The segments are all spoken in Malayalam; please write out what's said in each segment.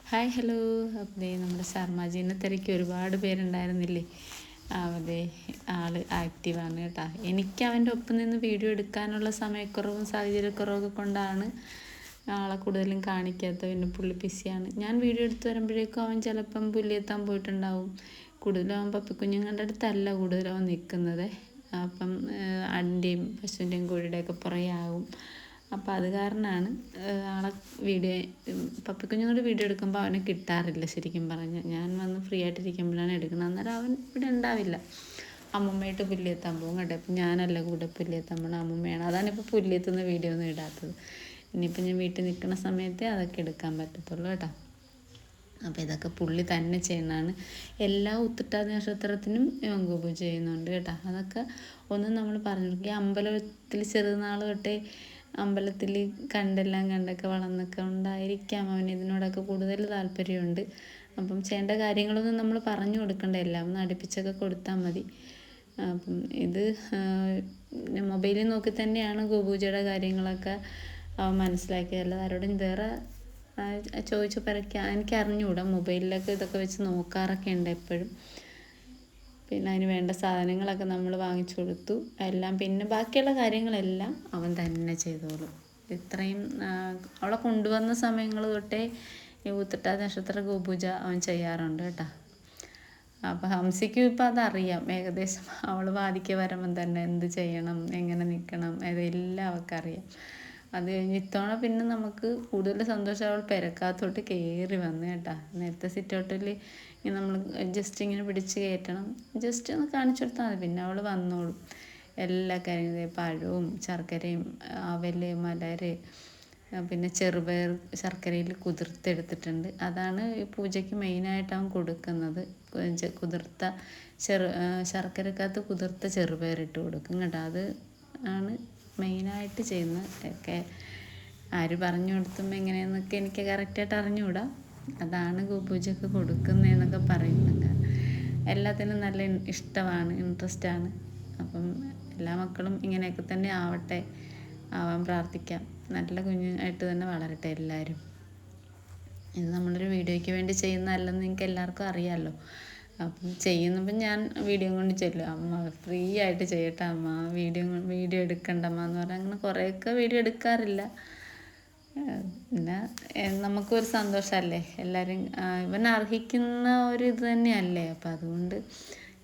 Hi hello. അതെ, നമ്മുടെ ശർമാജീനെ തിരക്കി ഒരുപാട് പേരുണ്ടായിരുന്നില്ലേ. അതെ, ആൾ ആക്റ്റീവാണ് കേട്ടോ. എനിക്ക് അവൻ്റെ ഒപ്പം നിന്ന് വീഡിയോ എടുക്കാനുള്ള സമയക്കുറവും സാഹചര്യക്കുറവൊക്കെ കൊണ്ടാണ് ആളെ കൂടുതലും കാണിക്കാത്തത്. പിന്നെ പുള്ളി ബിസിയാണ്. ഞാൻ വീഡിയോ എടുത്ത് വരുമ്പോഴേക്കും അവൻ ചിലപ്പം പുല്ലിയെത്താൻ പോയിട്ടുണ്ടാവും. കൂടുതലും അവൻ പപ്പിക്കുഞ്ഞുങ്ങളുടെ അടുത്തല്ല കൂടുതലും അവൻ നിൽക്കുന്നത്. അപ്പം ആടിൻ്റെയും പശുവിൻ്റെയും കോഴിയുടെയൊക്കെ പുറകെ ആവും. അപ്പോൾ അത് കാരണമാണ് ആളെ വീഡിയോ പപ്പിക്കുഞ്ഞുങ്ങളുടെ വീഡിയോ എടുക്കുമ്പോൾ അവനെ കിട്ടാറില്ല. ശരിക്കും പറഞ്ഞാൽ ഞാൻ വന്ന് ഫ്രീ ആയിട്ടിരിക്കുമ്പോഴാണ് എടുക്കുന്നത്. അന്നേരം അവൻ ഇവിടെ ഉണ്ടാവില്ല. അമ്മൂമ്മയായിട്ട് പുല്ലിയെത്താൻ പോകും കേട്ടോ. ഇപ്പം ഞാനല്ല കൂടെ പുല്ലിയെത്താൻ പോകണം, അമ്മൂമ്മയാണ്. അതാണിപ്പോൾ പുല്ലിയെത്തുന്ന വീഡിയോ ഒന്നും ഇടാത്തത്. ഇനിയിപ്പോൾ ഞാൻ വീട്ടിൽ നിൽക്കുന്ന സമയത്തേ അതൊക്കെ എടുക്കാൻ പറ്റത്തുള്ളൂ കേട്ടോ. അപ്പോൾ ഇതൊക്കെ പുള്ളി തന്നെ ചെയ്യുന്നതാണ്. എല്ലാ ഉത്രട്ടാതി നക്ഷത്രത്തിനും ഗോപൂജ ചെയ്യുന്നുണ്ട് കേട്ടോ. അതൊക്കെ ഒന്നും നമ്മൾ പറഞ്ഞു കൊടുക്കുക. അമ്പലത്തിൽ ചെറുനാൾ തൊട്ടേ അമ്പലത്തിൽ കണ്ടൊക്കെ വളർന്നൊക്കെ ഉണ്ടായിരിക്കാം അവന് ഇതിനോടൊക്കെ കൂടുതൽ താല്പര്യമുണ്ട്. അപ്പം ചെയ്യേണ്ട കാര്യങ്ങളൊന്നും നമ്മൾ പറഞ്ഞു കൊടുക്കണ്ട, എല്ലാം ഒന്ന് അടുപ്പിച്ചൊക്കെ കൊടുത്താൽ മതി. അപ്പം ഇത് മൊബൈലിൽ നോക്കി തന്നെയാണ് ഗോപൂജയുടെ കാര്യങ്ങളൊക്കെ അവൻ മനസ്സിലാക്കിയത്. അല്ലാതെ ആരോടും വേറെ ചോദിച്ചു പരക്കാൻ എനിക്ക് അറിഞ്ഞുകൂടാ. മൊബൈലിലൊക്കെ ഇതൊക്കെ വെച്ച് നോക്കാറൊക്കെ ഉണ്ട് എപ്പോഴും. പിന്നെ അതിന് വേണ്ട സാധനങ്ങളൊക്കെ നമ്മൾ വാങ്ങിച്ചു കൊടുത്തു എല്ലാം. പിന്നെ ബാക്കിയുള്ള കാര്യങ്ങളെല്ലാം അവൻ തന്നെ ചെയ്തോളും. ഇത്രയും അവളെ കൊണ്ടുവന്ന സമയങ്ങൾ തൊട്ടേ ഈ ഉത്രട്ടാതി നക്ഷത്ര ഗോപൂജ അവൻ ചെയ്യാറുണ്ട് കേട്ടോ. അപ്പോൾ ഹംസിക്കും ഇപ്പം അതറിയാം ഏകദേശം. അവൾ വാദിക്ക് വരുമ്പം തന്നെ എന്ത് ചെയ്യണം, എങ്ങനെ നിൽക്കണം, അതെല്ലാം അവൾക്കറിയാം. അത് കഴിഞ്ഞ് ഇത്തവണ പിന്നെ നമുക്ക് കൂടുതൽ സന്തോഷം അവൾ പെരക്കകത്തോട്ട് കയറി വന്നു കേട്ടോ. നേരത്തെ സിറ്റൗട്ടിൽ ഇങ്ങനെ നമ്മൾ ജസ്റ്റ് ഇങ്ങനെ പിടിച്ച് കയറ്റണം, ജസ്റ്റ് ഒന്ന് കാണിച്ചു കൊടുത്താൽ മതി, പിന്നെ അവൾ വന്നോളും. എല്ലാ കാര്യങ്ങളും പഴവും ശർക്കരയും അവല് മലര് പിന്നെ ചെറുപയർ ശർക്കരയിൽ കുതിർത്തെടുത്തിട്ടുണ്ട്. അതാണ് ഈ പൂജയ്ക്ക് മെയിനായിട്ട് അവൻ കൊടുക്കുന്നത്. കുതിർത്ത ശർക്കരക്കകത്ത് കുതിർത്ത ചെറുപയർ ഇട്ട് കൊടുക്കും കേട്ടോ. അത് ആണ് മെയിനായിട്ട് ചെയ്യുന്നത്. ഒക്കെ ആര് പറഞ്ഞു കൊടുത്തുമ്പോൾ എങ്ങനെയെന്നൊക്കെ എനിക്ക് കറക്റ്റായിട്ട് അറിഞ്ഞുകൂടാ. അതാണ് ഗോപൂജയ്ക്ക് കൊടുക്കുന്നതെന്നൊക്കെ പറയുന്നുണ്ട്. എല്ലാത്തിനും നല്ല ഇഷ്ടമാണ്, ഇൻട്രസ്റ്റാണ്. അപ്പം എല്ലാ മക്കളും ഇങ്ങനെയൊക്കെ തന്നെ ആവാൻ പ്രാർത്ഥിക്കാം. നല്ല കുഞ്ഞായിട്ട് തന്നെ വളരട്ടെ എല്ലാവരും. ഇത് നമ്മളൊരു വീഡിയോയ്ക്ക് വേണ്ടി ചെയ്യുന്നതല്ലെന്ന് നിങ്ങൾക്ക് എല്ലാവർക്കും അറിയാമല്ലോ. അപ്പം ചെയ്യുന്നപ്പം ഞാൻ വീഡിയോ കൊണ്ട് ചെല്ലും, അമ്മ ഫ്രീ ആയിട്ട് ചെയ്യട്ടെ അമ്മ, വീഡിയോ എടുക്കണ്ടമ്മ എന്ന് പറഞ്ഞാൽ അങ്ങനെ കുറേയൊക്കെ വീഡിയോ എടുക്കാറില്ല. പിന്നെ നമുക്കൊരു സന്തോഷമല്ലേ, എല്ലാവരും ഇവൻ അർഹിക്കുന്ന ഒരു ഇത് തന്നെയല്ലേ. അപ്പം അതുകൊണ്ട്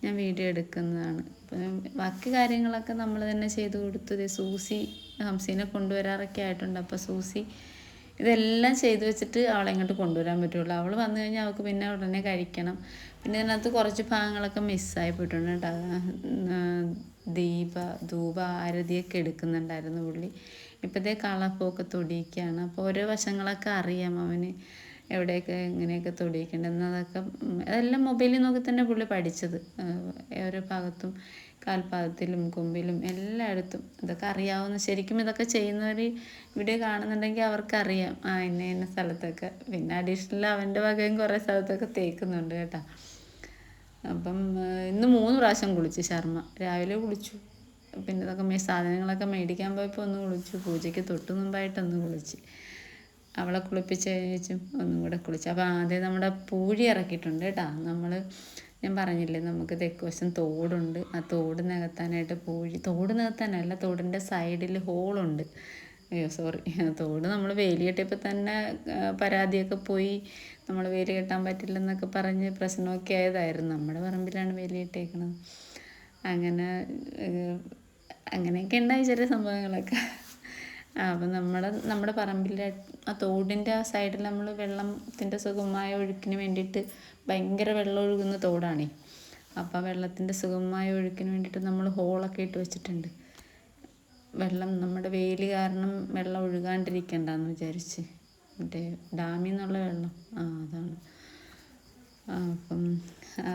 ഞാൻ വീഡിയോ എടുക്കുന്നതാണ്. അപ്പം ബാക്കി കാര്യങ്ങളൊക്കെ നമ്മൾ തന്നെ ചെയ്ത് കൊടുത്തത്. സൂസി ഹംസീനെ കൊണ്ടുവരാറൊക്കെ ആയിട്ടുണ്ട്. അപ്പോൾ സൂസി ഇതെല്ലാം ചെയ്ത് വെച്ചിട്ട് അവളെ ഇങ്ങോട്ട് കൊണ്ടുവരാൻ പറ്റുള്ളൂ. അവൾ വന്നു കഴിഞ്ഞാൽ അവൾക്ക് പിന്നെ ഉടനെ കഴിക്കണം. പിന്നെ അതിനകത്ത് കുറച്ച് ഭാഗങ്ങളൊക്കെ മിസ്സായി പോയിട്ടുണ്ട് കേട്ടോ. ധൂപ ആരതിയൊക്കെ എടുക്കുന്നുണ്ടായിരുന്നു പുള്ളി. ഇപ്പോഴത്തെ കളപ്പമൊക്കെ തൊടിയിക്കുകയാണ്. അപ്പോൾ ഓരോ വശങ്ങളൊക്കെ അറിയാം അവന്, എവിടെയൊക്കെ എങ്ങനെയൊക്കെ തൊടിയിക്കേണ്ടതെന്നതൊക്കെ. അതെല്ലാം മൊബൈലിൽ നോക്കി തന്നെ പുള്ളി പഠിച്ചത്. ഓരോ ഭാഗത്തും കാൽപാദത്തിലും കൊമ്പിലും എല്ലായിടത്തും ഇതൊക്കെ അറിയാവുന്ന, ശരിക്കും ഇതൊക്കെ ചെയ്യുന്നവർ വീഡിയോ കാണുന്നുണ്ടെങ്കിൽ അവർക്കറിയാം ഇന്ന സ്ഥലത്തൊക്കെ. പിന്നെ അഡീഷണൽ അവൻ്റെ വകയും കുറേ സ്ഥലത്തൊക്കെ തേക്കുന്നുണ്ട് കേട്ടോ. അപ്പം ഇന്ന് 3 പ്രാവശ്യം കുളിച്ച് ശർമ്മ. രാവിലെ കുളിച്ചു, പിന്നെ ഇതൊക്കെ സാധനങ്ങളൊക്കെ മേടിക്കാൻ പോയപ്പോൾ ഒന്ന് കുളിച്ചു, പൂജയ്ക്ക് തൊട്ട് മുമ്പായിട്ടൊന്ന് കുളിച്ച്, അവളെ കുളിപ്പിച്ച് കഴിഞ്ഞും ഒന്നും കൂടെ കുളിച്ചു. അപ്പോൾ ആദ്യം നമ്മുടെ പൂഴി ഇറക്കിയിട്ടുണ്ട് കേട്ടോ. ഞാൻ പറഞ്ഞില്ലേ നമുക്ക് തെക്ക് വശം തോടുണ്ട്. ആ തോട് നികത്താനായിട്ട് തോട് നികത്താനല്ല, തോടിൻ്റെ സൈഡിൽ ഹോളുണ്ട്. തോട് നമ്മൾ വേലി കെട്ടിയപ്പോൾ തന്നെ പരാതിയൊക്കെ പോയി. നമ്മൾ വേലി കെട്ടാൻ പറ്റില്ലെന്നൊക്കെ പറഞ്ഞ് പ്രശ്നമൊക്കെ ആയതായിരുന്നു. നമ്മുടെ പറമ്പിലാണ് വേലി കെട്ടിയേക്കണത്. അങ്ങനെയൊക്കെ ഉണ്ടായി ചെറിയ സംഭവങ്ങളൊക്കെ. അപ്പം നമ്മുടെ പറമ്പിലെ ആ തോടിൻ്റെ ആ സൈഡിൽ നമ്മൾ വെള്ളത്തിൻ്റെ സുഗമമായ ഒഴുക്കിന് വേണ്ടിയിട്ട്, ഭയങ്കര വെള്ളം ഒഴുകുന്ന തോടാണേ. അപ്പോൾ വെള്ളത്തിൻ്റെ സുഗമമായ ഒഴുക്കിന് വേണ്ടിയിട്ട് നമ്മൾ ഹോളൊക്കെ ഇട്ട് വെച്ചിട്ടുണ്ട്. വെള്ളം നമ്മുടെ വേലി കാരണം വെള്ളം ഒഴുകാണ്ടിരിക്കണ്ടെന്ന് വിചാരിച്ച്, മറ്റേ ഡാമിൽ നിന്നുള്ള വെള്ളം അതാണ്. അപ്പം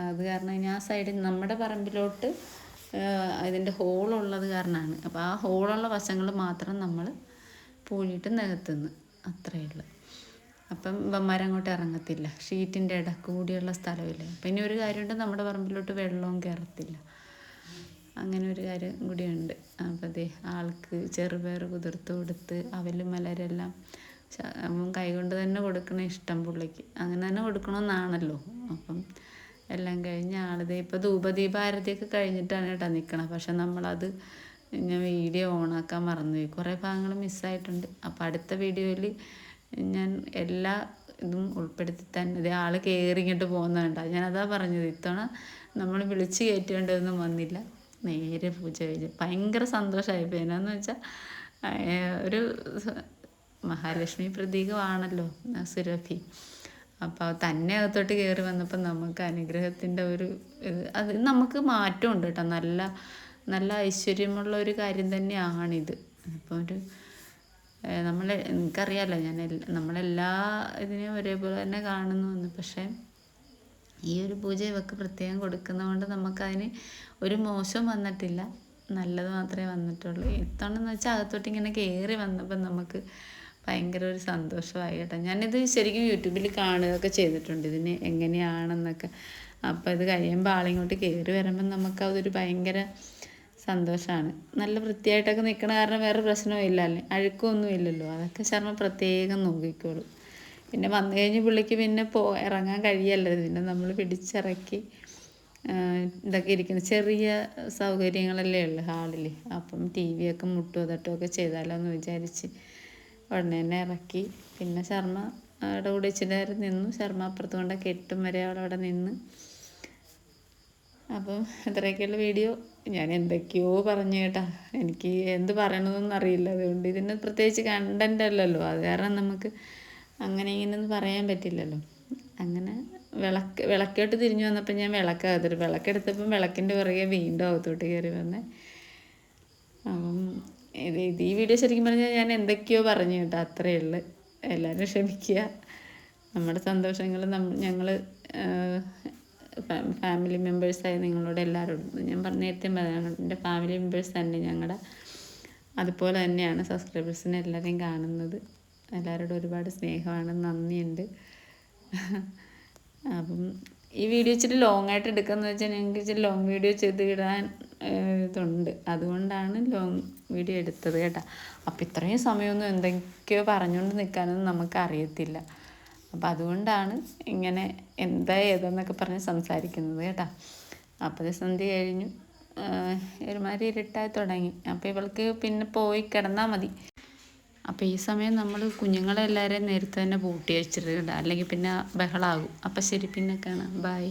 അത് കാരണം ഇനി ആ സൈഡിൽ നമ്മുടെ പറമ്പിലോട്ട് ഇതിൻ്റെ ഹോളുള്ളത് കാരണമാണ്. അപ്പോൾ ആ ഹോളുള്ള വശങ്ങൾ മാത്രം നമ്മൾ പൂഴിയിട്ട് നികത്തുന്നു, അത്രയേ ഉള്ളൂ. അപ്പം മരം അങ്ങോട്ട് ഇറങ്ങത്തില്ല, ഷീറ്റിൻ്റെ ഇട കൂടിയുള്ള സ്ഥലമില്ല. അപ്പം ഇനി ഒരു കാര്യമുണ്ട്, നമ്മുടെ പറമ്പിലോട്ട് വെള്ളവും കയറത്തില്ല. അങ്ങനെ ഒരു കാര്യം കൂടിയുണ്ട്. അപ്പോൾ ആൾക്ക് ചെറുപയർ കുതിർത്ത് കൊടുത്ത് അവലും മലരെല്ലാം കൈകൊണ്ട് തന്നെ കൊടുക്കണ ഇഷ്ടം പുള്ളിക്ക്, അങ്ങനെ തന്നെ കൊടുക്കണമെന്നാണല്ലോ. അപ്പം എല്ലാം കഴിഞ്ഞ് ആളിതേ ഇപ്പോൾ ധൂപദീപാരതിയൊക്കെ കഴിഞ്ഞിട്ടാണ് കേട്ടോ നിൽക്കണം. പക്ഷെ നമ്മളത് ഞാൻ വീഡിയോ ഓണാക്കാൻ മറന്നുപോയി, കുറേ ഭാഗങ്ങൾ മിസ്സായിട്ടുണ്ട്. അപ്പോൾ അടുത്ത വീഡിയോയിൽ ഞാൻ എല്ലാ ഇതും ഉൾപ്പെടുത്തി തന്നെ. ഇതേ ആൾ കയറി ഇങ്ങോട്ട് പോകുന്നുണ്ടോ, ഞാനതാ പറഞ്ഞത്, ഇത്തവണ നമ്മൾ വിളിച്ച് കയറ്റേണ്ടതൊന്നും വന്നില്ല, നേരെ പൂജ കഴിഞ്ഞു. ഭയങ്കര സന്തോഷമായിപ്പോയി. എന്നാന്ന് വെച്ചാൽ ഒരു മഹാലക്ഷ്മി പ്രതീകമാണല്ലോ സുരഭി. അപ്പോൾ തന്നെ അകത്തോട്ട് കയറി വന്നപ്പോൾ നമുക്ക് അനുഗ്രഹത്തിൻ്റെ ഒരു അത് നമുക്ക് മാറ്റമുണ്ട് കേട്ടോ. നല്ല നല്ല ഐശ്വര്യമുള്ള ഒരു കാര്യം തന്നെയാണിത്. അപ്പോൾ ഒരു എനിക്കറിയാമല്ലോ, നമ്മളെല്ലാ ഇതിനെയും ഒരേപോലെ തന്നെ കാണുന്നു. പക്ഷേ ഈ ഒരു പൂജ ഇവക്ക് പ്രത്യേകം കൊടുക്കുന്നതുകൊണ്ട് നമുക്കതിന് ഒരു മോശം വന്നിട്ടില്ല, നല്ലത് മാത്രമേ വന്നിട്ടുള്ളൂ. ഇത്തവണെന്ന് വെച്ചാൽ അകത്തോട്ട് ഇങ്ങനെ കയറി വന്നപ്പോൾ നമുക്ക് ഭയങ്കര ഒരു സന്തോഷമായി കേട്ടോ. ഞാനിത് ശരിക്കും യൂട്യൂബിൽ കാണുകയൊക്കെ ചെയ്തിട്ടുണ്ട് ഇതിന് എങ്ങനെയാണെന്നൊക്കെ. അപ്പോൾ ഇത് കഴിയുമ്പോൾ ആളിങ്ങോട്ട് കയറി വരുമ്പം നമുക്കതൊരു ഭയങ്കര സന്തോഷമാണ്. നല്ല വൃത്തിയായിട്ടൊക്കെ നിൽക്കണ കാരണം വേറെ പ്രശ്നവും ഇല്ലല്ലേ, അഴുക്കൊന്നും ഇല്ലല്ലോ. അതൊക്കെ ശർമ്മ പ്രത്യേകം നോക്കിക്കോളൂ. പിന്നെ വന്നു കഴിഞ്ഞ് പുള്ളിക്ക് പിന്നെ ഇറങ്ങാൻ കഴിയല്ലോ, പിന്നെ നമ്മൾ പിടിച്ചിറക്കി ഇതൊക്കെ ഇരിക്കുന്ന ചെറിയ സൗകര്യങ്ങളല്ലേ ഉള്ളു ഹാളിൽ. അപ്പം ടി വിയൊക്കെ മുട്ടും തട്ടുമൊക്കെ ചെയ്താലോ എന്ന് വിചാരിച്ച് ഉടനെ തന്നെ ഇറക്കി. പിന്നെ ശർമ്മ അവിടെ കൂടെ ഇച്ചിരി നേരം നിന്നു. ശർമ്മ അപ്പുറത്ത് കൊണ്ട് കെട്ടും വരെ അവിടെ നിന്ന്. അപ്പം ഇത്രയൊക്കെയുള്ള വീഡിയോ. ഞാൻ എന്തൊക്കെയോ പറഞ്ഞു കേട്ടാ, എനിക്ക് എന്ത് പറയണമെന്നൊന്നും അറിയില്ല. അതുകൊണ്ട് ഇതിന് പ്രത്യേകിച്ച് കണ്ടൻ്റ് അല്ലല്ലോ, അത് കാരണം നമുക്ക് അങ്ങനെ ഇങ്ങനെയൊന്നും പറയാൻ പറ്റില്ലല്ലോ. അങ്ങനെ വിളക്കോട്ട് തിരിഞ്ഞു വന്നപ്പോൾ ഞാൻ വിളക്കെടുത്തപ്പം വിളക്കിൻ്റെ പുറകെ വീണ്ടും അകത്തോട്ട് കയറി വന്നേ. അപ്പം ഈ വീഡിയോ ശരിക്കും പറഞ്ഞാൽ ഞാൻ എന്തൊക്കെയോ പറഞ്ഞു കേട്ടോ, അത്രയേ ഉള്ളു. എല്ലാവരും ക്ഷമിക്കുക. നമ്മുടെ സന്തോഷങ്ങൾ ഞങ്ങൾ ഫാമിലി മെമ്പേഴ്സായി നിങ്ങളോട് എല്ലാവരോടും ഞാൻ നേരത്തെ പറയാം, എൻ്റെ ഫാമിലി മെമ്പേഴ്സ് തന്നെ ഞങ്ങളുടെ അതുപോലെ തന്നെയാണ് സബ്സ്ക്രൈബേഴ്സിനെ എല്ലാവരെയും കാണുന്നത്. എല്ലാവരോടും ഒരുപാട് സ്നേഹമാണ്, നന്ദിയുണ്ട്. അപ്പം ഈ വീഡിയോ ഇച്ചിരി ലോങ് ആയിട്ട് എടുക്കാമെന്ന് വെച്ചാൽ ഞങ്ങൾക്ക് ഇച്ചിരി ലോങ് വീഡിയോ ചെയ്ത് ഇടാൻ ഇതുണ്ട്, അതുകൊണ്ടാണ് ലോങ് വീഡിയോ എടുത്തത് കേട്ടോ. അപ്പം ഇത്രയും സമയമൊന്നും എന്തൊക്കെയോ പറഞ്ഞുകൊണ്ട് നിൽക്കാനൊന്നും നമുക്ക് അറിയത്തില്ല. അപ്പം അതുകൊണ്ടാണ് ഇങ്ങനെ എന്താ ഏതെന്നൊക്കെ പറഞ്ഞ് സംസാരിക്കുന്നത് കേട്ടോ. അപ്പോൾ സന്ധ്യ കഴിഞ്ഞു, ഒരുമാതിരി ഇരുട്ടായി തുടങ്ങി. അപ്പോൾ ഇവൾക്ക് പിന്നെ പോയി കിടന്നാൽ മതി. അപ്പോൾ ഈ സമയം നമ്മൾ കുഞ്ഞുങ്ങളെല്ലാവരെയും നേരത്തെ തന്നെ പൂട്ടി വെച്ചിട്ടുണ്ട്, അല്ലെങ്കിൽ പിന്നെ ബഹളമാകും. അപ്പോൾ ശരി, പിന്നെ കാണാം, ബൈ.